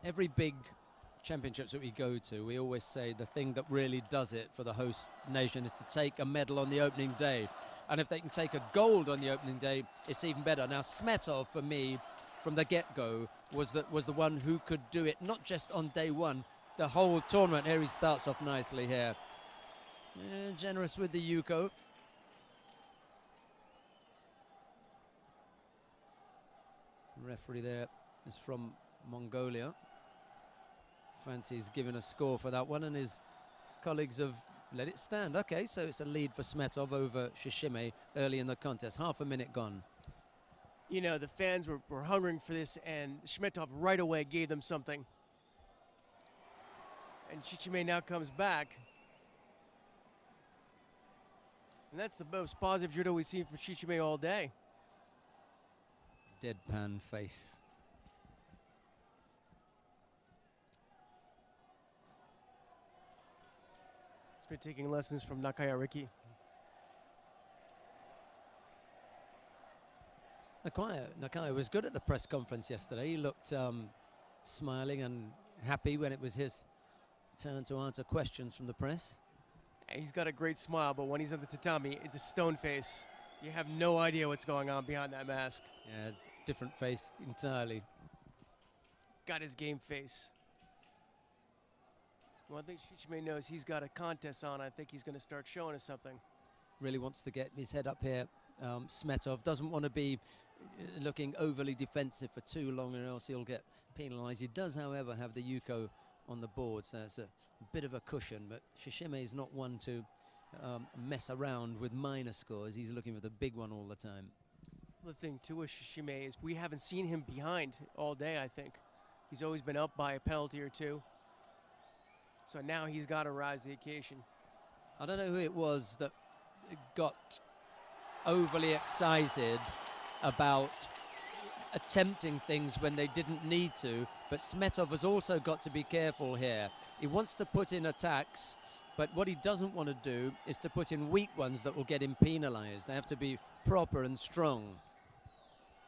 every big championships that we go to, we always say the thing that really does it for the host nation is to take a medal on the opening day. And if they can take a gold on the opening day, it's even better. Now, Smetov, for me, from the get-go, was the one who could do it, not just on day one, the whole tournament. Here he starts off nicely here. Generous with the Yuko. Referee there is from Mongolia. Fancy's given a score for that one, and his colleagues have let it stand. Okay, so it's a lead for Smetov over Shishime early in the contest. Half a minute gone. You know, the fans were hungering for this, and Smetov right away gave them something. And Shishime now comes back. And that's the most positive judo we've seen from Shishime all day. Deadpan face. He's been taking lessons from Nakaya Riki. Nakaya was good at the press conference yesterday. He looked smiling and happy when it was his turn to answer questions from the press. He's got a great smile, but when he's on the tatami, it's a stone face. You have no idea what's going on behind that mask. Yeah, different face entirely. Got his game face. One thing Shishime knows, he's got a contest on. I think he's going to start showing us something. Really wants to get his head up here. Smetov doesn't want to be looking overly defensive for too long, or else he'll get penalized. He does, however, have the Yuko on the board, so it's a bit of a cushion, but Shishime is not one to mess around with minor scores. He's looking for the big one all the time. The thing too with Shishime is we haven't seen him behind all day. I think he's always been up by a penalty or two, so now he's got to rise to the occasion. I don't know who it was that got overly excited about attempting things when they didn't need to, but Smetov has also got to be careful here. He wants to put in attacks, but what he doesn't want to do is to put in weak ones that will get him penalized. They have to be proper and strong.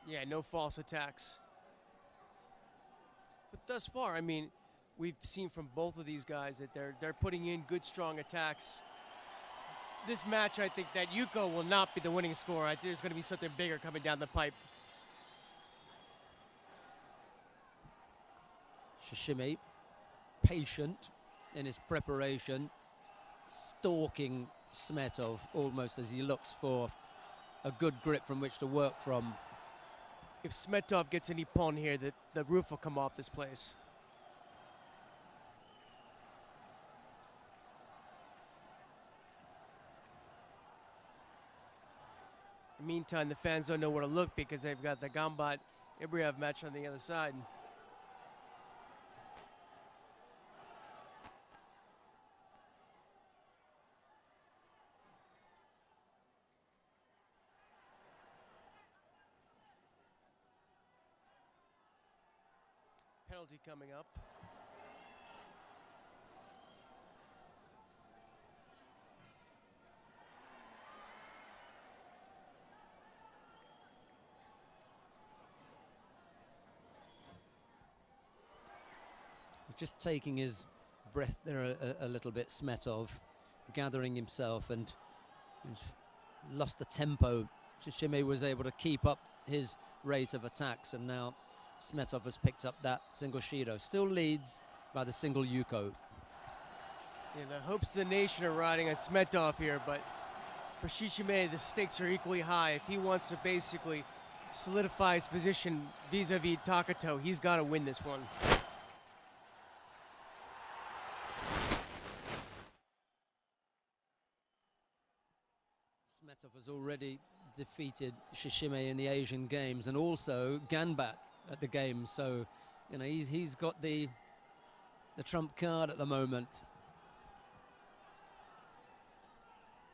Yeah, no false attacks. But thus far, I mean, we've seen from both of these guys that they're putting in good, strong attacks. This match, I think that Yuko will not be the winning score. I think there's going to be something bigger coming down the pipe. Shishime, patient in his preparation, stalking Smetov almost as he looks for a good grip from which to work from. If Smetov gets any pawn here, the roof will come off this place. In the meantime, the fans don't know where to look because they've got the Gambat Ibriev match on the other side. Penalty coming up. Just taking his breath there a little bit, Smetov, gathering himself, and he's lost the tempo. Shishime was able to keep up his rate of attacks, and now Smetov has picked up that single Shido. Still leads by the single Yuko. Yeah, the hopes of the nation are riding on Smetov here, but for Shishime, the stakes are equally high. If he wants to basically solidify his position vis-a-vis Takato, he's got to win this one. Smetov has already defeated Shishime in the Asian Games and also Ganbat at the Games, so you know he's got the trump card at the moment.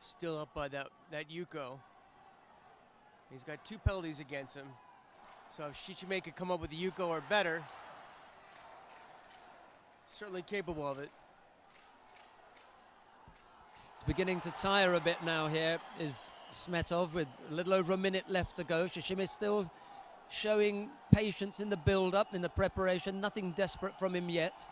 Still up by that Yuko. He's got 2 penalties against him, so if Shishime could come up with a Yuko or better, certainly capable of it. It's beginning to tire a bit now. Here is Smetov with a little over a minute left to go. Shishime still showing patience in the build-up, in the preparation. Nothing desperate from him yet.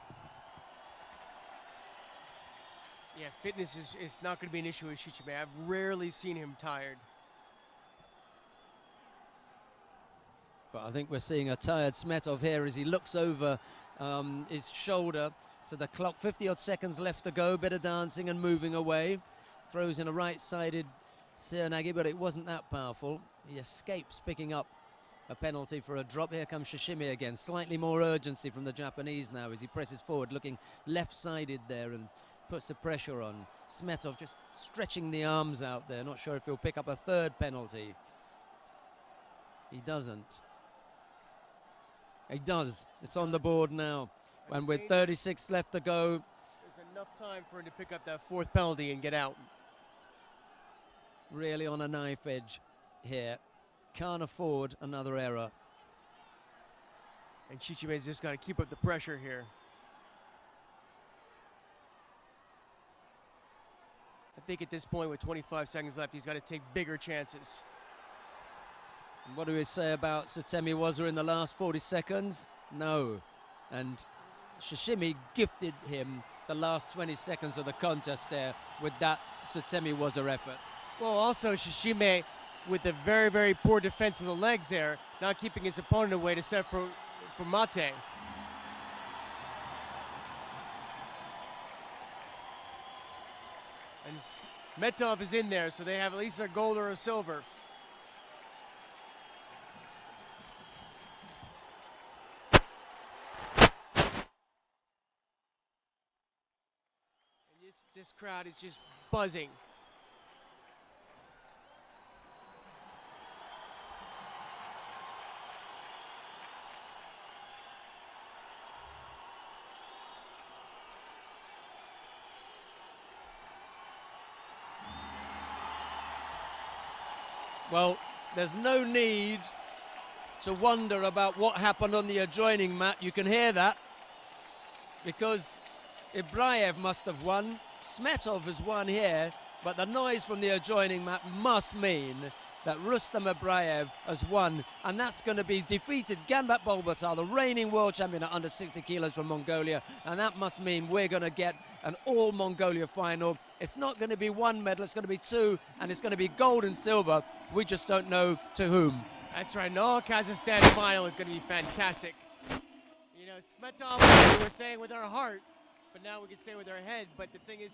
Yeah, fitness is not going to be an issue with Shishimé. I've rarely seen him tired. But I think we're seeing a tired Smetov here as he looks over his shoulder to the clock. 50-odd seconds left to go. Bit of dancing and moving away. Throws in a right-sided Seoinage, but it wasn't that powerful. He escapes picking up a penalty for a drop. Here comes Shishimé again. Slightly more urgency from the Japanese now as he presses forward, looking left-sided there and puts the pressure on. Smetov just stretching the arms out there. Not sure if he'll pick up a third penalty. He doesn't. He does. It's on the board now. And with 36 left to go. There's enough time for him to pick up that fourth penalty and get out. Really on a knife edge here. Can't afford another error. And Shishimé's just got to keep up the pressure here. I think at this point with 25 seconds left, he's got to take bigger chances. And what do we say about Sutemi Waza in the last 40 seconds? No. And Shishimé gifted him the last 20 seconds of the contest there with that Sutemi Waza effort. Well, also Shishimé with the very, very poor defense of the legs there, not keeping his opponent away to set for mate. And Smetov is in there, so they have at least a gold or a silver. And this crowd is just buzzing. Well, there's no need to wonder about what happened on the adjoining mat. You can hear that because Ibraev must have won. Smetov has won here, but the noise from the adjoining mat must mean that Rustam Ibraev has won, and that's going to be defeated Ganbat Bolbatar, the reigning world champion at under 60 kilos from Mongolia, and that must mean we're going to get an all-Mongolia final. It's not going to be one medal, it's going to be two, and it's going to be gold and silver. We just don't know to whom. That's right, an all-Kazakhstan final is going to be fantastic. You know, Smetov, we were saying with our heart, but now we can say with our head, but the thing is,